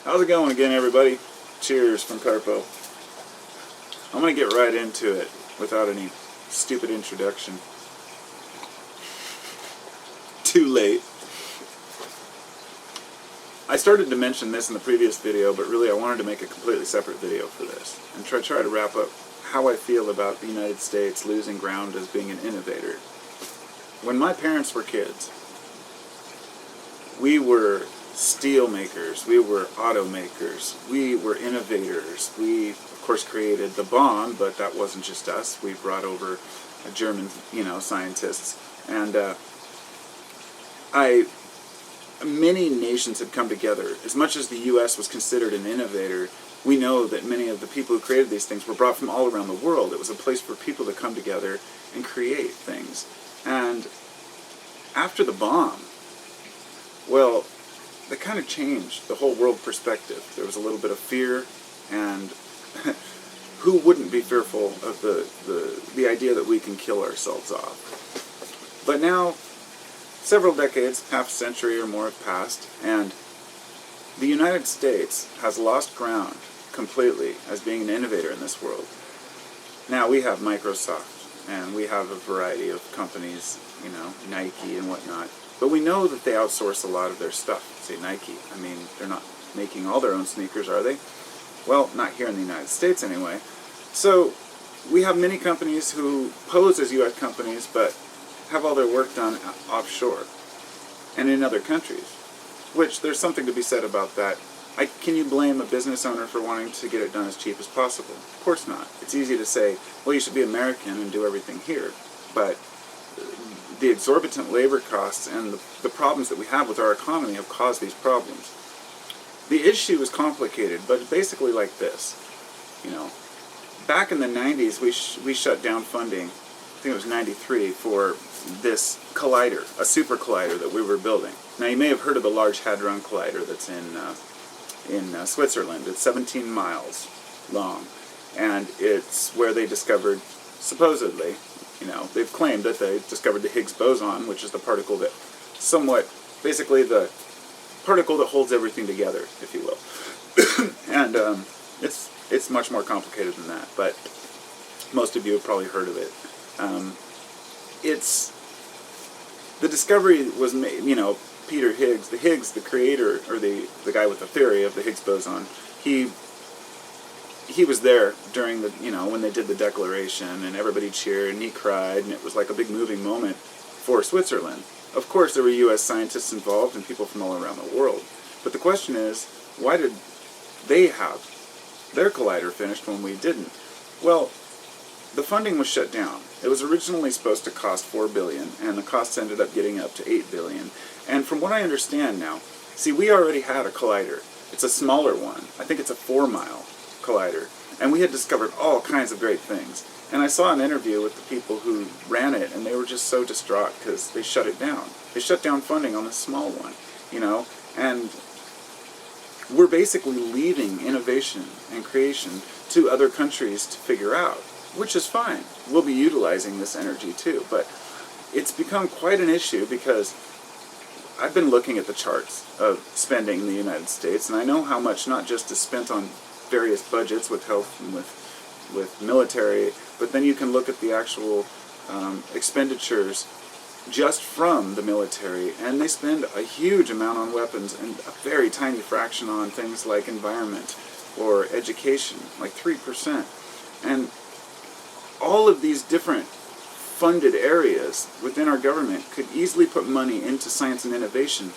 How's it going again, everybody? Cheers from Carpo. I'm going to get right into it without any stupid introduction. Too late. I started to mention this in the previous video, but really I wanted to make a completely separate video for this and try to wrap up how I feel about the United States losing ground as being an innovator. When my parents were kids, we were steel makers, we were automakers, we were innovators. We, of course, created the bomb, but that wasn't just us. We brought over German, scientists, and many nations had come together. As much as the U.S. was considered an innovator, we know that many of the people who created these things were brought from all around the world. It was a place for people to come together and create things. And after the bomb, well, that kind of changed the whole world perspective. There was a little bit of fear, and who wouldn't be fearful of the idea that we can kill ourselves off? But now, several decades, half a century or more have passed, and the United States has lost ground completely as being an innovator in this world. Now we have Microsoft, and we have a variety of companies, Nike and whatnot. But we know that they outsource a lot of their stuff. Say Nike. I mean, they're not making all their own sneakers, are they? Well, not here in the United States anyway. So we have many companies who pose as U.S. companies, but have all their work done offshore and in other countries, which there's something to be said about that. Can you blame a business owner for wanting to get it done as cheap as possible? Of course not. It's easy to say, well, you should be American and do everything here, but the exorbitant labor costs and the problems that we have with our economy have caused these problems. The issue is complicated, but basically like this. Back in the 90s, we shut down funding, I think it was 93, for this collider, a supercollider that we were building. Now, you may have heard of the Large Hadron Collider that's in Switzerland. It's 17 miles long, and it's where they discovered, supposedly, they've claimed that they discovered the Higgs boson, which is the particle that basically the particle that holds everything together, if you will. And it's much more complicated than that, but most of you have probably heard of it. The discovery was made, Peter Higgs, the creator, or the guy with the theory of the Higgs boson, he was there during the, when they did the declaration, and everybody cheered, and he cried, and it was like a big moving moment for Switzerland. Of course, there were U.S. scientists involved and people from all around the world. But the question is, why did they have their collider finished when we didn't? Well, the funding was shut down. It was originally supposed to cost $4 billion, and the costs ended up getting up to $8 billion. And from what I understand now, see, we already had a collider. It's a smaller one. I think it's a 4-mile collider, and we had discovered all kinds of great things. And I saw an interview with the people who ran it, and they were just so distraught because they shut it down. They shut down funding on this small one, and we're basically leaving innovation and creation to other countries to figure out, which is fine. We'll be utilizing this energy too, but it's become quite an issue because I've been looking at the charts of spending in the United States, and I know how much not just is spent on various budgets with health and with military, but then you can look at the actual expenditures just from the military, and they spend a huge amount on weapons and a very tiny fraction on things like environment or education, like 3%. And all of these different funded areas within our government could easily put money into science and innovation,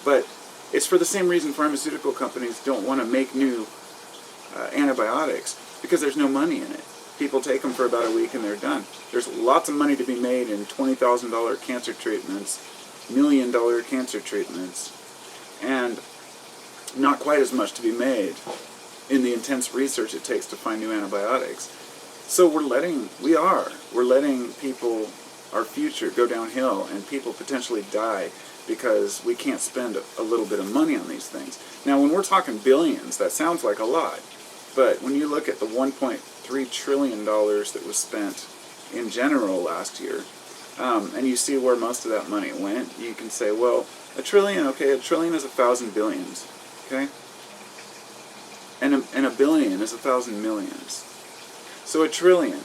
but it's for the same reason pharmaceutical companies don't want to make new antibiotics, because there's no money in it. People take them for about a week and they're done. There's lots of money to be made in $20,000 cancer treatments, $1 million cancer treatments, and not quite as much to be made in the intense research it takes to find new antibiotics. So we're letting people, our future, go downhill, and people potentially die because we can't spend a little bit of money on these things. Now, when we're talking billions, that sounds like a lot, but when you look at the $1.3 trillion that was spent in general last year, and you see where most of that money went, you can say, well, $1 trillion, okay, $1 trillion is 1,000 billions, okay? and a billion is 1,000 millions. So a trillion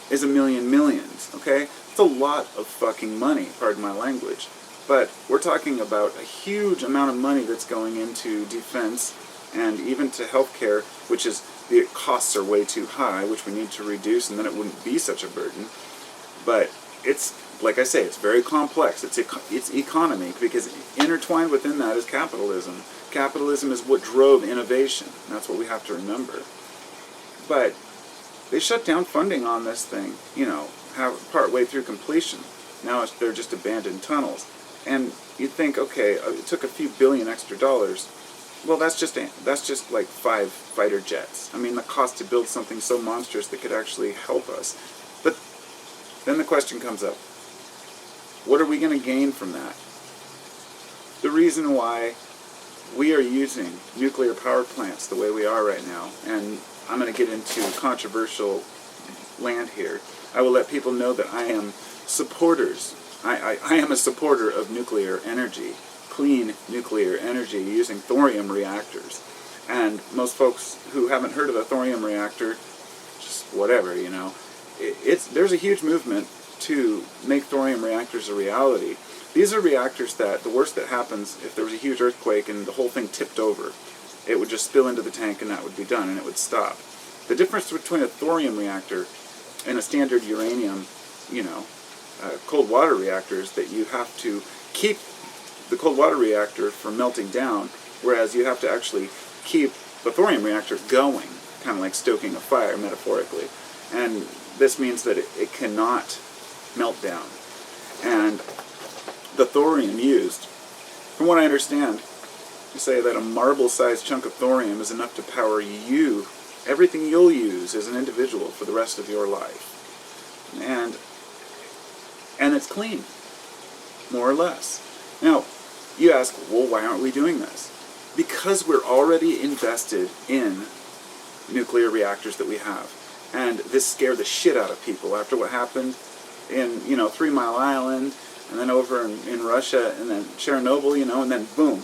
is a million millions, okay? It's a lot of fucking money, pardon my language. But we're talking about a huge amount of money that's going into defense and even to healthcare, which is, the costs are way too high, which we need to reduce, and then it wouldn't be such a burden. But it's, like I say, it's very complex. It's economy, because intertwined within that is capitalism. Capitalism is what drove innovation. That's what we have to remember. But they shut down funding on this thing, part way through completion. Now they're just abandoned tunnels. And you'd think, okay, it took a few billion extra dollars. Well, that's just like 5 fighter jets. I mean, the cost to build something so monstrous that could actually help us. But then the question comes up, what are we going to gain from that? The reason why we are using nuclear power plants the way we are right now, and I'm going to get into controversial land here. I will let people know that I am I am a supporter of nuclear energy, clean nuclear energy using thorium reactors. And most folks who haven't heard of a thorium reactor, just whatever, there's a huge movement to make thorium reactors a reality. These are reactors that, the worst that happens, if there was a huge earthquake and the whole thing tipped over, it would just spill into the tank and that would be done and it would stop. The difference between a thorium reactor and a standard uranium, cold water reactor is that you have to keep the cold water reactor from melting down, whereas you have to actually keep the thorium reactor going, kind of like stoking a fire, metaphorically. And this means that it cannot melt down. And the thorium used, from what I understand, you say that a marble-sized chunk of thorium is enough to power you, everything you'll use as an individual for the rest of your life. And it's clean, more or less. Now, you ask, well, why aren't we doing this? Because we're already invested in nuclear reactors that we have. And this scared the shit out of people after what happened in, 3 Mile Island, and then over in Russia, and then Chernobyl, and then boom,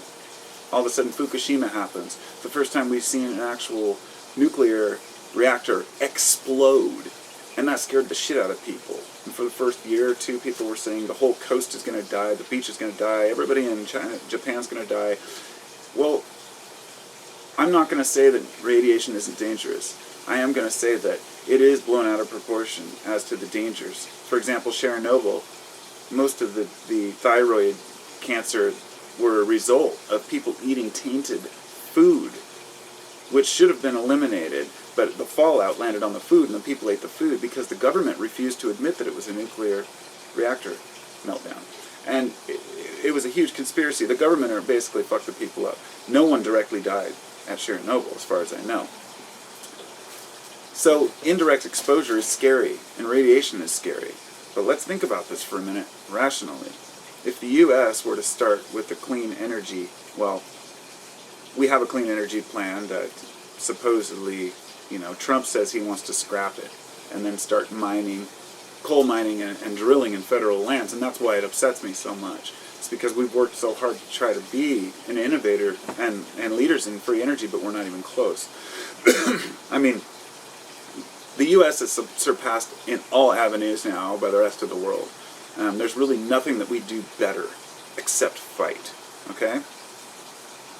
all of a sudden Fukushima happens. The first time we've seen an actual nuclear reactor explode. And that scared the shit out of people. And for the first year or two, people were saying the whole coast is going to die, the beach is going to die, everybody in Japan's going to die. Well, I'm not going to say that radiation isn't dangerous. I am going to say that it is blown out of proportion as to the dangers. For example, Chernobyl, most of the thyroid cancer were a result of people eating tainted food, which should have been eliminated, but the fallout landed on the food, and the people ate the food because the government refused to admit that it was a nuclear reactor meltdown. And it was a huge conspiracy. The government basically fucked the people up. No one directly died at Chernobyl, as far as I know. So indirect exposure is scary, and radiation is scary. But let's think about this for a minute rationally. If the U.S. were to start with the clean energy, well, we have a clean energy plan that supposedly, Trump says he wants to scrap it and then start mining, coal mining and drilling in federal lands, and that's why it upsets me so much. It's because we've worked so hard to try to be an innovator and leaders in free energy, but we're not even close. I mean, the U.S. is surpassed in all avenues now by the rest of the world. There's really nothing that we do better except fight, okay?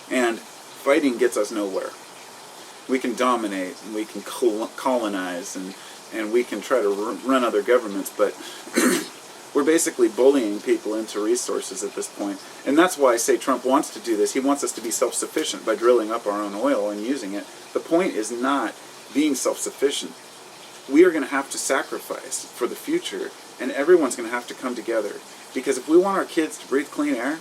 And fighting gets us nowhere. We can dominate, and we can colonize, and we can try to run other governments, but we're basically bullying people into resources at this point. And that's why I say Trump wants to do this. He wants us to be self-sufficient by drilling up our own oil and using it. The point is not being self-sufficient. We are going to have to sacrifice for the future, and everyone's going to have to come together. Because if we want our kids to breathe clean air,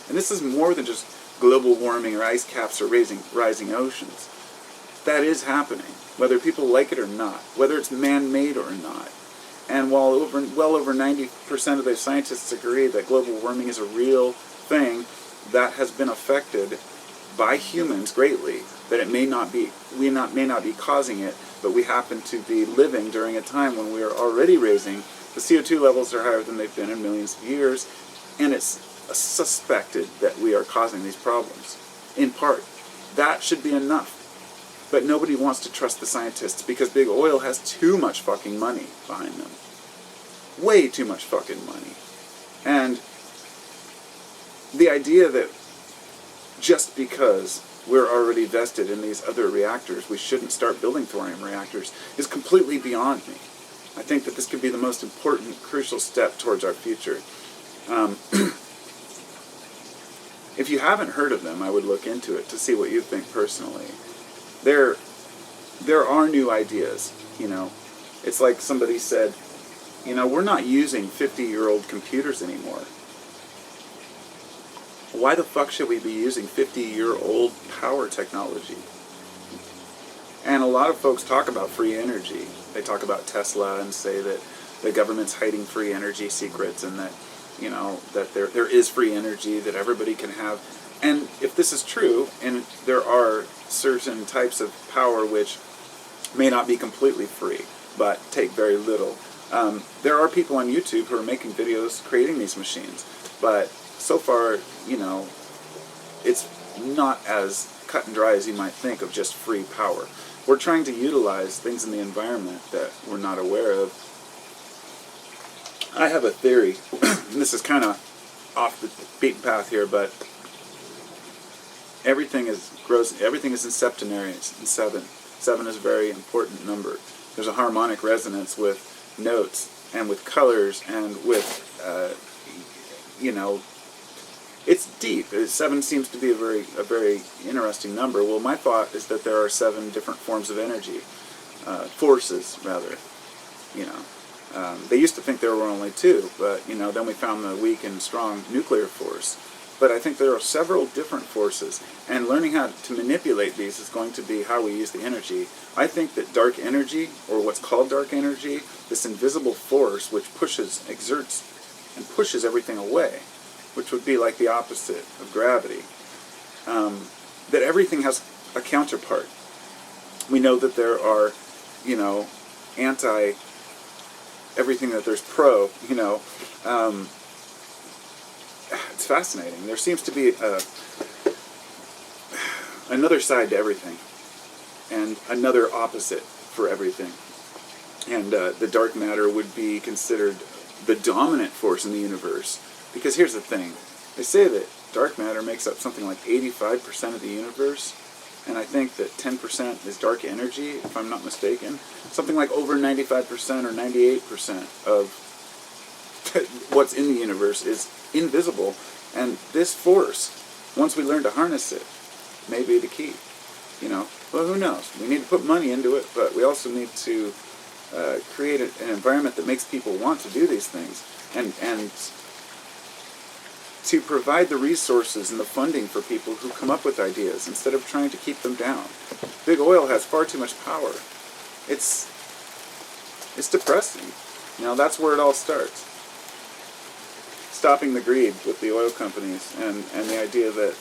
and this is more than just global warming or ice caps or rising oceans, that is happening, whether people like it or not, whether it's man-made or not. And while well over 90% of the scientists agree that global warming is a real thing that has been affected by humans greatly, that it may not be causing it, but we happen to be living during a time when we are already raising, the CO2 levels are higher than they've been in millions of years, and it's suspected that we are causing these problems, in part. That should be enough. But nobody wants to trust the scientists because big oil has too much fucking money behind them. Way too much fucking money. And the idea that just because we're already vested in these other reactors, we shouldn't start building thorium reactors is completely beyond me. I think that this could be the most important, crucial step towards our future. If you haven't heard of them, I would look into it to see what you think personally. There are new ideas, you know. It's like somebody said, you know, we're not using 50-year-old computers anymore. Why the fuck should we be using 50-year-old power technology? And a lot of folks talk about free energy. They talk about Tesla and say that the government's hiding free energy secrets and that, you know, that there is free energy that everybody can have. And if this is true, and there are certain types of power which may not be completely free, but take very little. There are people on YouTube who are making videos creating these machines, but so far, you know, it's not as cut and dry as you might think of just free power. We're trying to utilize things in the environment that we're not aware of. I have a theory, and this is kind of off the beaten path here, but everything is in septenaries, in seven. 7 is a very important number. There's a harmonic resonance with notes and with colors and with, you know, it's deep. 7 seems to be a very interesting number. Well, my thought is that there are 7 different forms of energy, forces rather. You know, they used to think there were only 2, but you know, then we found the weak and strong nuclear force. But I think there are several different forces, and learning how to manipulate these is going to be how we use the energy. I think that dark energy, or what's called dark energy, this invisible force which exerts and pushes everything away, which would be like the opposite of gravity, that everything has a counterpart. We know that there are, you know, anti, everything that there's pro, you know. It's fascinating. There seems to be another side to everything, and another opposite for everything. And the dark matter would be considered the dominant force in the universe. Because here's the thing. They say that dark matter makes up something like 85% of the universe, and I think that 10% is dark energy, if I'm not mistaken. Something like over 95% or 98% of what's in the universe is invisible, and this force, once we learn to harness it, may be the key. You know, well, who knows? We need to put money into it, but we also need to create an environment that makes people want to do these things, and to provide the resources and the funding for people who come up with ideas instead of trying to keep them down. Big oil has far too much power. It's depressing. You know, that's where it all starts. Stopping the greed with the oil companies and the idea that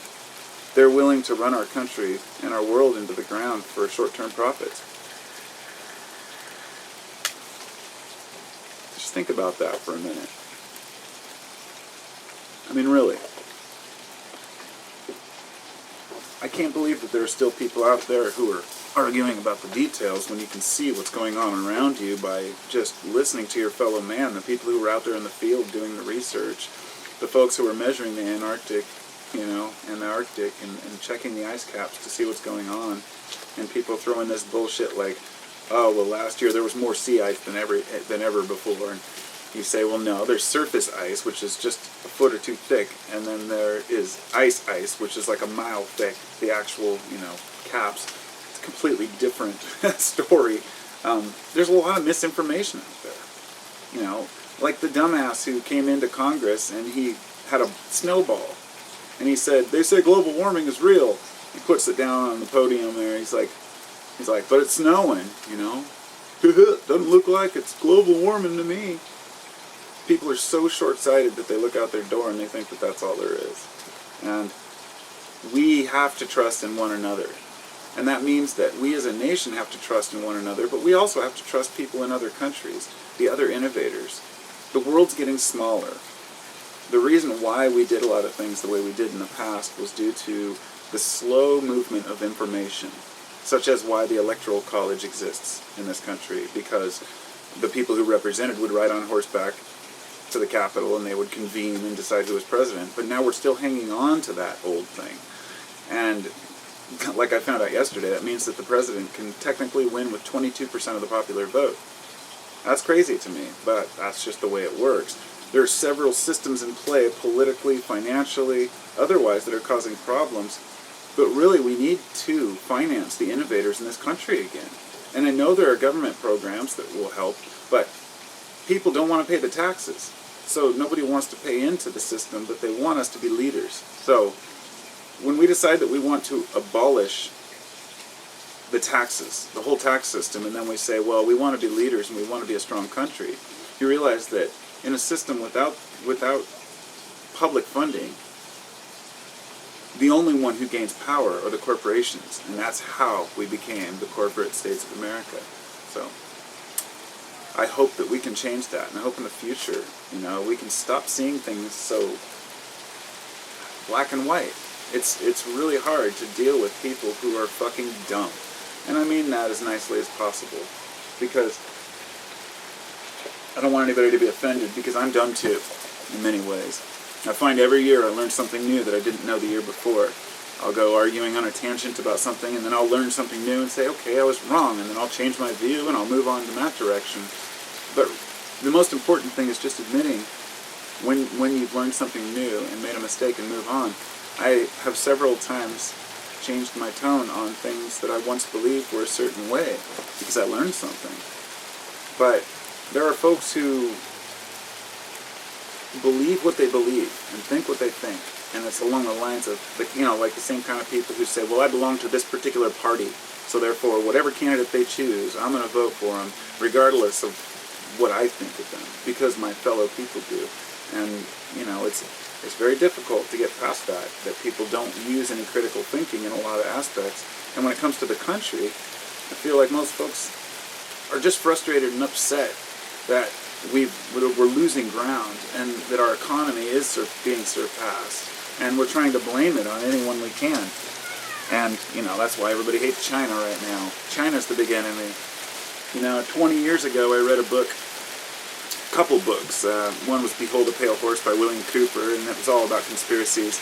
they're willing to run our country and our world into the ground for short-term profits. Just think about that for a minute. I mean, really. I can't believe that there are still people out there who are arguing about the details when you can see what's going on around you by just listening to your fellow man, the people who are out there in the field doing the research, the folks who are measuring the Antarctic, you know, and the Arctic, and checking the ice caps to see what's going on, and people throwing this bullshit like, oh, well, last year there was more sea ice than ever before, and you say, well, no, there's surface ice, which is just a foot or two thick, and then there is ice, which is like a mile thick, the actual, you know, caps. It's a completely different story. There's a lot of misinformation out there. You know, like the dumbass who came into Congress and he had a snowball, and he said, they say global warming is real. He puts it down on the podium there, he's like, but it's snowing, you know. Doesn't look like it's global warming to me. People are so short-sighted that they look out their door and they think that that's all there is. And we have to trust in one another. And that means that we as a nation have to trust in one another, but we also have to trust people in other countries, the other innovators. The world's getting smaller. The reason why we did a lot of things the way we did in the past was due to the slow movement of information. such as why the Electoral College exists in this country, because the people who represented would ride on horseback to the Capitol and they would convene and decide who was president. But now we're still hanging on to that old thing. And like I found out yesterday, that means that the president can technically win with 22% of the popular vote. That's crazy to me, but that's just the way it works. There are several systems in play, politically, financially, otherwise, that are causing problems. But really, we need to finance the innovators in this country again. And I know there are government programs that will help, but people don't want to pay the taxes. So nobody wants to pay into the system, but they want us to be leaders. So when we decide that we want to abolish the taxes, the whole tax system, and then we say, well, we want to be leaders and we want to be a strong country, you realize that in a system without public funding, the only one who gains power are the corporations, and that's how we became the corporate states of America. So I hope that we can change that, and I hope in the future, we can stop seeing things so black and white. It's really hard to deal with people who are fucking dumb. And I mean that as nicely as possible, because I don't want anybody to be offended, because I'm dumb too, in many ways. I find every year I learn something new that I didn't know the year before. I'll go arguing on a tangent about something, and then I'll learn something new and say, okay, I was wrong, and then I'll change my view and I'll move on in that direction. But the most important thing is just admitting when you've learned something new and made a mistake and move on. I have several times changed my tone on things that I once believed were a certain way because I learned something. But there are folks who believe what they believe and think what they think, and it's along the lines of, like the same kind of people who say, well, I belong to this particular party, so therefore whatever candidate they choose, I'm going to vote for them regardless of what I think of them, because my fellow people do. And it's very difficult to get past that people don't use any critical thinking in a lot of aspects. And when it comes to the country, I feel like most folks are just frustrated and upset that we're losing ground and that our economy is being surpassed. And we're trying to blame it on anyone we can. And, that's why everybody hates China right now. China's the big enemy. 20 years ago I read a couple books. One was Behold a Pale Horse by William Cooper, and it was all about conspiracies.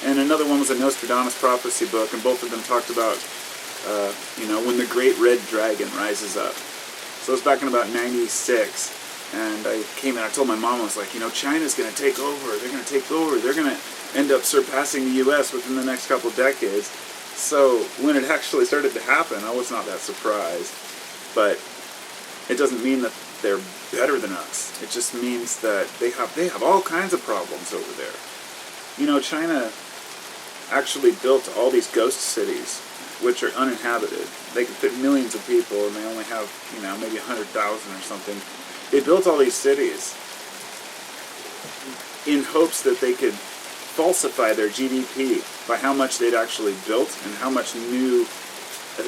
And another one was a Nostradamus prophecy book, and both of them talked about, when the great red dragon rises up. So it was back in about 96. And I came and I told my mom, I was like, China's going to take over. They're going to take over. They're going to end up surpassing the U.S. within the next couple decades. So when it actually started to happen, I was not that surprised. But it doesn't mean that they're better than us. It just means that they have all kinds of problems over there. China actually built all these ghost cities, which are uninhabited. They can fit millions of people, and they only have, maybe 100,000 or something. They built all these cities in hopes that they could falsify their GDP by how much they'd actually built and how much new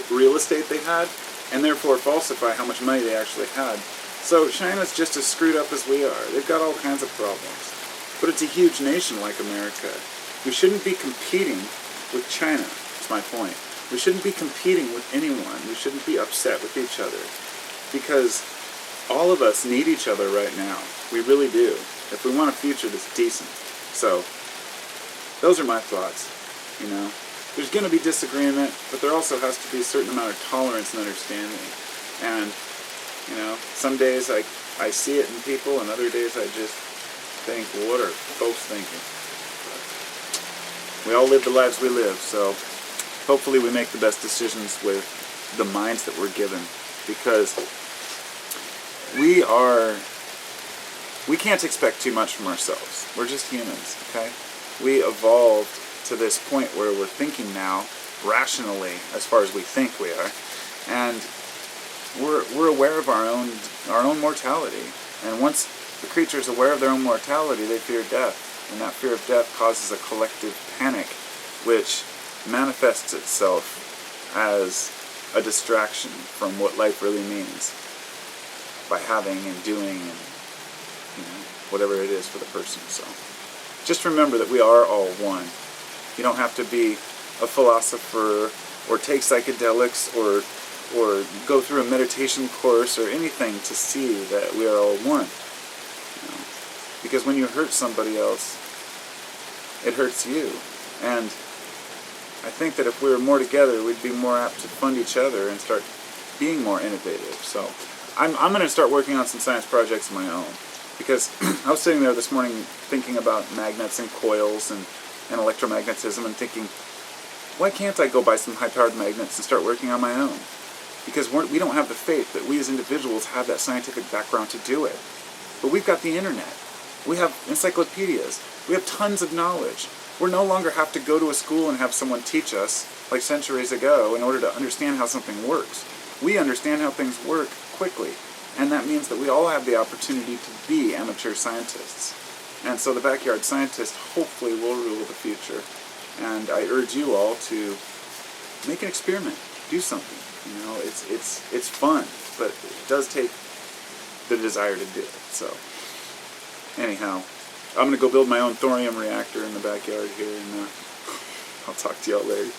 real estate they had, and therefore falsify how much money they actually had. So China's just as screwed up as we are. They've got all kinds of problems. But it's a huge nation like America. We shouldn't be competing with China, that's my point. We shouldn't be competing with anyone. We shouldn't be upset with each other. Because all of us need each other right now. We really do. If we want a future that's decent. So, those are my thoughts. There's going to be disagreement, but there also has to be a certain amount of tolerance and understanding. And, some days I see it in people, and other days I just think, what are folks thinking? We all live the lives we live, so hopefully we make the best decisions with the minds that we're given. Because we can't expect too much from ourselves. We're just humans, okay? We evolved to this point where we're thinking now rationally as far as we think we are, and we're aware of our own mortality. And once the creature is aware of their own mortality, they fear death, and that fear of death causes a collective panic, which manifests itself as a distraction from what life really means by having and doing and whatever it is for the person. So just remember that we are all one. You don't have to be a philosopher or take psychedelics, or go through a meditation course or anything to see that we are all one. You know? Because when you hurt somebody else, it hurts you. And I think that if we were more together, we'd be more apt to fund each other and start being more innovative. So I'm going to start working on some science projects of my own. Because I was sitting there this morning thinking about magnets and coils and electromagnetism and thinking, why can't I go buy some high-powered magnets and start working on my own? Because we don't have the faith that we as individuals have that scientific background to do it. But we've got the internet. We have encyclopedias. We have tons of knowledge. We no longer have to go to a school and have someone teach us, like centuries ago, in order to understand how something works. We understand how things work quickly. And that means that we all have the opportunity to be amateur scientists. And so the backyard scientist hopefully will rule the future. And I urge you all to make an experiment. Do something. You know, it's fun, but it does take the desire to do it. So, anyhow, I'm going to go build my own thorium reactor in the backyard here, and I'll talk to y'all later.